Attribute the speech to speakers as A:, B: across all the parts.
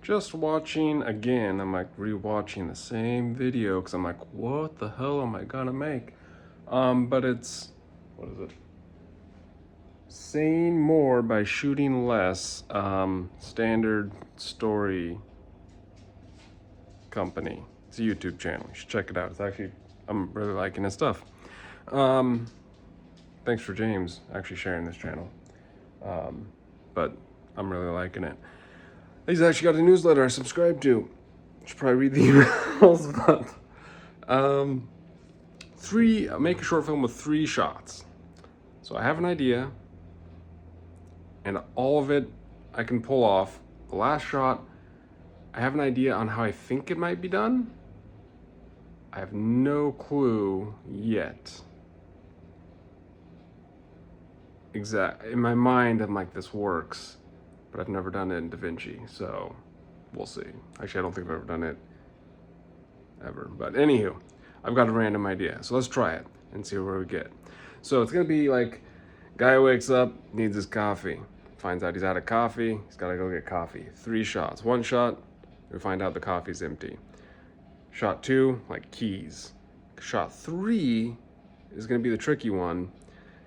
A: just watching again. I'm like rewatching the same video because I'm like, what the hell am I gonna make? But it's, what is it? Saying More by Shooting Less, standard story company. It's a YouTube channel. You should check it out. It's actually, I'm really liking his stuff. Thanks for James actually sharing this channel. But I'm really liking it. He's actually got a newsletter I subscribe to. Should probably read the emails, but make a short film with 3 shots. So I have an idea, and all of it I can pull off. The last shot, I have an idea on how I think it might be done. I have no clue yet. In my mind, I'm like, this works, but I've never done it in DaVinci, so we'll see. Actually, I don't think I've ever done it ever, but anywho, I've got a random idea, so let's try it and see where we get. So it's gonna be like, guy wakes up, needs his coffee, finds out he's out of coffee, he's gotta go get coffee. 3 shots. 1 shot, we find out the coffee's empty. Shot 2, like keys. Shot 3 is gonna be the tricky one,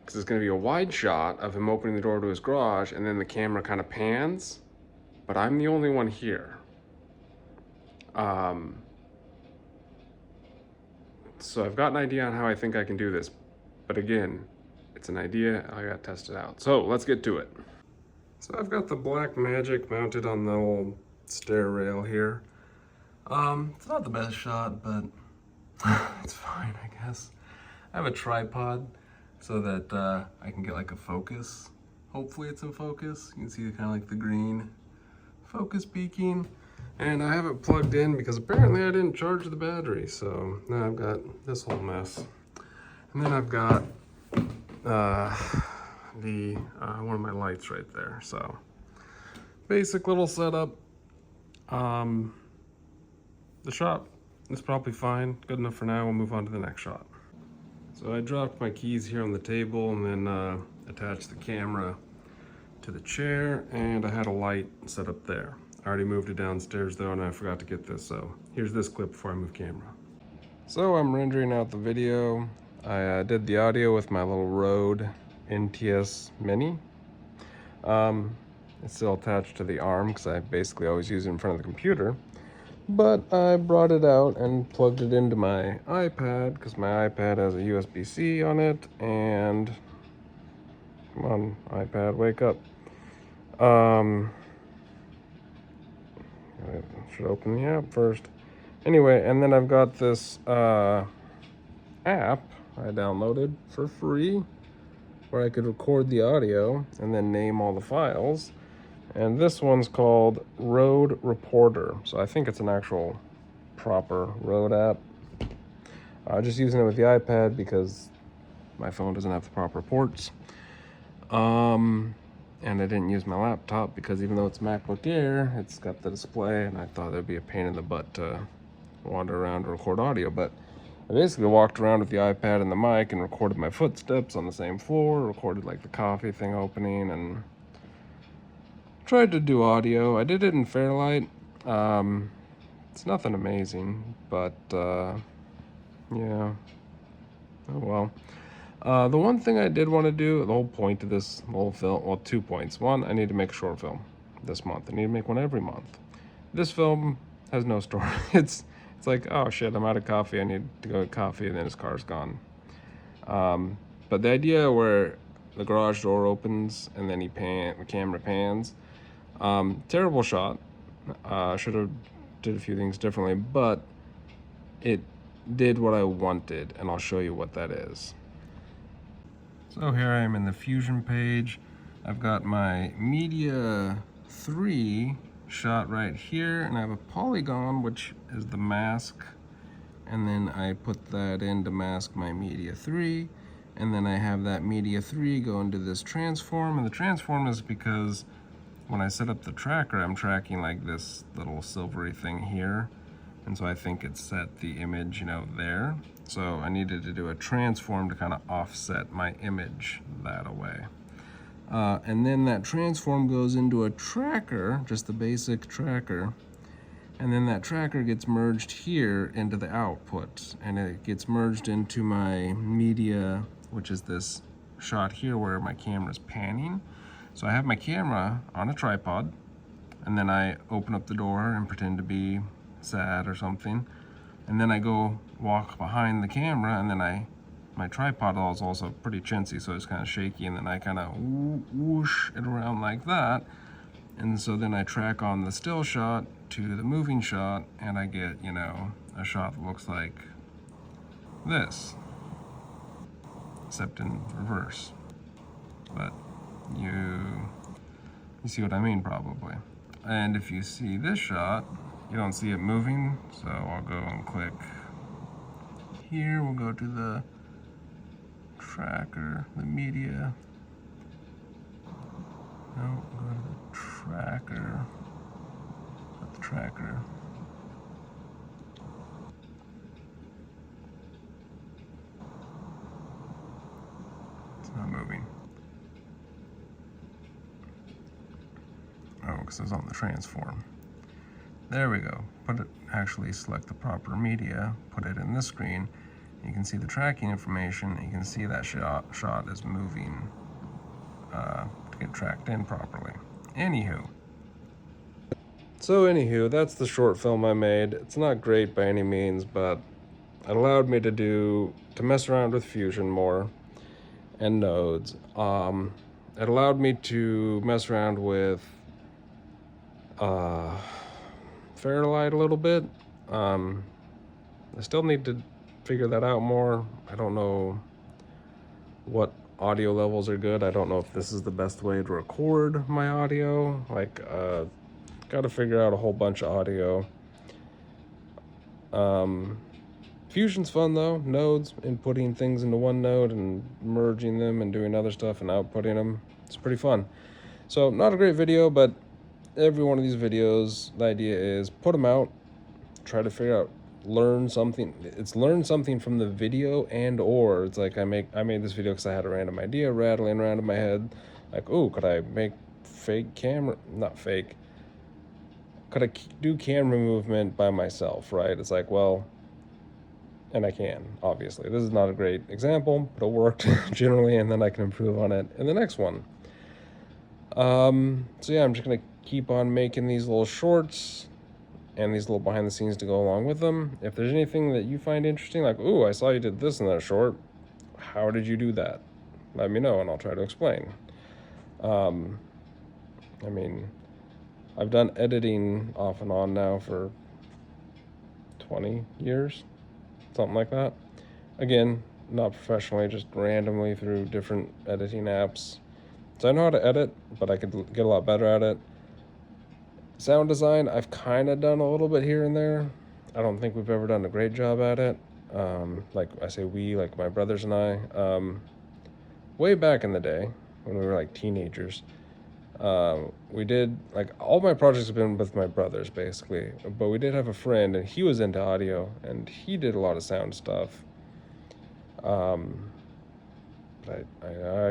A: because it's gonna be a wide shot of him opening the door to his garage, and then the camera kind of pans, but I'm the only one here. So I've got an idea on how I think I can do this, but again, it's an idea, I gotta test it out. So let's get to it. So I've got the Black Magic mounted on the old stair rail here. It's not the best shot, but it's fine, I guess. I have a tripod so that I can get like a focus. Hopefully it's in focus. You can see kind of like the green focus peaking. And I have it plugged in because apparently I didn't charge the battery. So now I've got this whole mess. And then I've got one of my lights right there. So basic little setup. The shot is probably fine, good enough for now. We'll move on to the next shot. So I dropped my keys here on the table and then attached the camera to the chair, and I had a light set up there. I already moved it downstairs though, and I forgot to get this, so here's this clip before I move camera. So I'm rendering out the video. I did the audio with my little Rode NTS Mini. It's still attached to the arm because I basically always use it in front of the computer. But I brought it out and plugged it into my iPad because my iPad has a USB-C on it, and come on, iPad, wake up. I should open the app first. Anyway, and then I've got this app I downloaded for free where I could record the audio and then name all the files. And this one's called Road Reporter. So I think it's an actual proper Rode app. Just using it with the iPad because my phone doesn't have the proper ports. And I didn't use my laptop because even though it's MacBook Air, it's got the display, and I thought it'd be a pain in the butt to wander around and record audio. But I basically walked around with the iPad and the mic and recorded my footsteps on the same floor, recorded like the coffee thing opening, and tried to do audio. I did it in Fairlight. It's nothing amazing, but yeah. Oh well. The one thing I did want to do, the whole point of this whole film, well, 2 points. One, I need to make a short film this month. I need to make one every month. This film has no story. It's like, oh shit, I'm out of coffee. I need to go get coffee, and then his car's gone. But the idea where the garage door opens and then the camera pans. Terrible shot. Should have did a few things differently, but it did what I wanted, and I'll show you what that is. So here I am in the Fusion page. I've got my Media 3 shot right here, and I have a polygon, which is the mask, and then I put that in to mask my Media 3, and then I have that Media 3 go into this transform, and the transform is because when I set up the tracker, I'm tracking like this little silvery thing here, and so I think it set the image, you know, there. So I needed to do a transform to kind of offset my image that away. And then that transform goes into a tracker, just the basic tracker. And then that tracker gets merged here into the output. And it gets merged into my media, which is this shot here where my camera's panning. So I have my camera on a tripod, and then I open up the door and pretend to be sad or something. And then I go walk behind the camera, and then my tripod is also pretty chintzy, so it's kind of shaky, and then I kind of whoosh it around like that. And so then I track on the still shot to the moving shot, and I get, you know, a shot that looks like this, except in reverse. But you see what I mean, probably. And if you see this shot, you don't see it moving, so I'll go and click here. We'll go to the tracker, the media. No, go to the tracker. Not the tracker. It's not moving. Oh, because it's on the transform. There we go. Actually select the proper media, put it in this screen. You can see the tracking information. You can see that shot is moving to get tracked in properly. Anywho. That's the short film I made. It's not great by any means, but it allowed me to mess around with Fusion more and nodes. It allowed me to mess around with Fairlight a little bit. I still need to figure that out more. I don't know what audio levels are good. I don't know if this is the best way to record my audio. Got to figure out a whole bunch of audio. Fusion's fun though. Nodes, inputting things into one node and merging them and doing other stuff and outputting them. It's pretty fun. So not a great video, but every one of these videos, the idea is put them out, try to figure out, learn something. It's learn something from the video, and or it's like I made this video because I had a random idea rattling around in my head, like, oh, could I make fake camera, not fake, could I do camera movement by myself, right? It's like, well, and I can, obviously. This is not a great example, but it worked generally, and then I can improve on it in the next one. So yeah, I'm just gonna keep on making these little shorts and these little behind the scenes to go along with them. If there's anything that you find interesting, like, ooh, I saw you did this in that short, how did you do that? Let me know and I'll try to explain. I mean, I've done editing off and on now for 20 years, something like that. Again, not professionally, just randomly through different editing apps. So I know how to edit, but I could get a lot better at it. Sound design, I've kind of done a little bit here and there. I don't think we've ever done a great job at it. Like I say we, like my brothers and I. Way back in the day, when we were like teenagers, we did, like, all my projects have been with my brothers, basically. But we did have a friend, and he was into audio, and he did a lot of sound stuff. I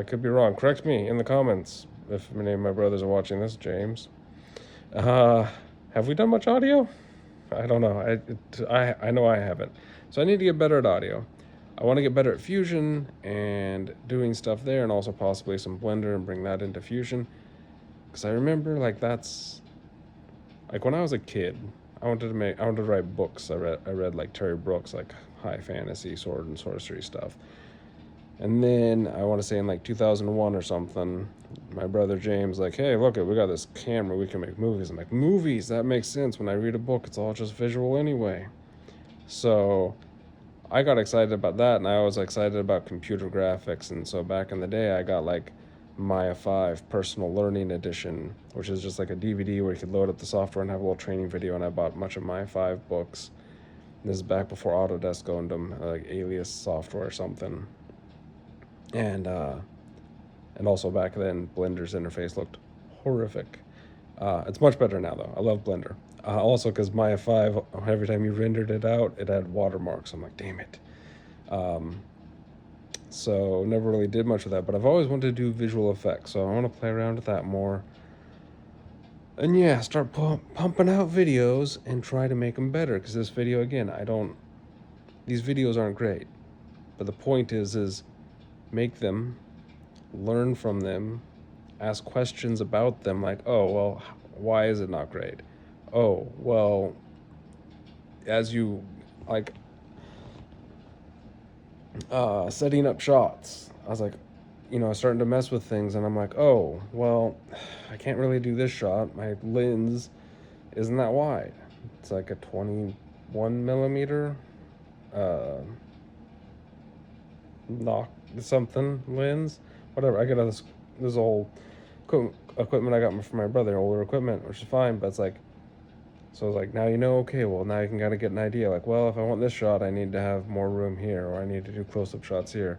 A: could be wrong. Correct me in the comments if any of my brothers are watching this, James. Have we done much audio? I don't know. I know I haven't. So I need to get better at audio. I want to get better at Fusion and doing stuff there, and also possibly some Blender and bring that into Fusion. Because I remember, like, that's like when I was a kid, I wanted to write books. I read like Terry Brooks, like high fantasy, sword and sorcery stuff. And then I want to say in like 2001 or something, my brother James, like, hey, look, we got this camera, we can make movies. I'm like, movies? That makes sense. When I read a book, it's all just visual anyway. So I got excited about that, and I was excited about computer graphics. And so back in the day, I got like Maya 5 Personal Learning Edition, which is just like a DVD where you could load up the software and have a little training video. And I bought a bunch of Maya 5 books. This is back before Autodesk owned them, like Alias software or something. And also back then, Blender's interface looked horrific. It's much better now, though. I love Blender. Also, because Maya 5, every time you rendered it out, it had watermarks. I'm like, damn it. So never really did much of that, but I've always wanted to do visual effects, so I want to play around with that more. And yeah, start pumping out videos and try to make them better, because this video, again, these videos aren't great. But the point is make them, learn from them, ask questions about them, like, oh, well, why is it not great? Oh, well, as you, like, setting up shots, I was like, starting to mess with things, and I'm like, oh, well, I can't really do this shot. My lens isn't that wide. It's like a 21 millimeter knock something lens, whatever. I got this old equipment I got from my brother, older equipment, which is fine, but it's like, so I was like, now okay, well, now you can kind of get an idea, like, well, if I want this shot, I need to have more room here, or I need to do close-up shots here.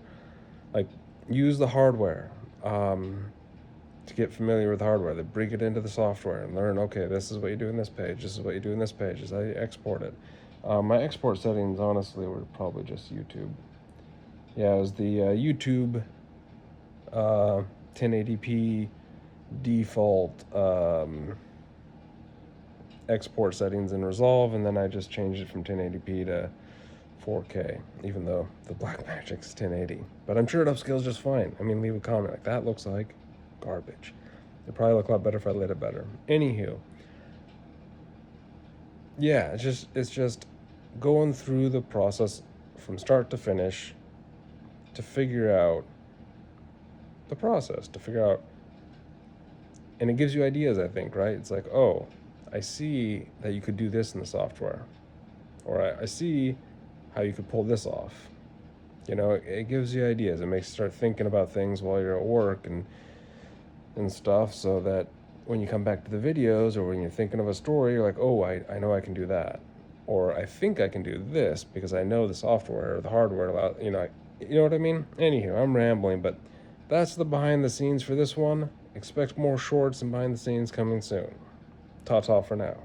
A: Like, use the hardware to get familiar with the hardware, then bring it into the software and learn, okay, this is what you do in this page, this is what you do in this page, this is how you export it. My export settings, honestly, were probably just YouTube. Yeah, it was the YouTube 1080p default export settings in Resolve, and then I just changed it from 1080p to 4K, even though the Blackmagic's 1080. But I'm sure it upscales just fine. I mean, leave a comment, like, that looks like garbage. It'd probably look a lot better if I lit it better. Anywho, yeah, it's just going through the process from start to finish to figure out the process, to figure out, and it gives you ideas, I think, right? It's like, oh, I see that you could do this in the software, or I see how you could pull this off. It gives you ideas. It makes you start thinking about things while you're at work and stuff, so that when you come back to the videos, or when you're thinking of a story, you're like, oh, I know I can do that, or I think I can do this because I know the software or the hardware allows, you know what I mean? Anywho, I'm rambling, but that's the behind the scenes for this one. Expect more shorts and behind the scenes coming soon. Ta-ta for now.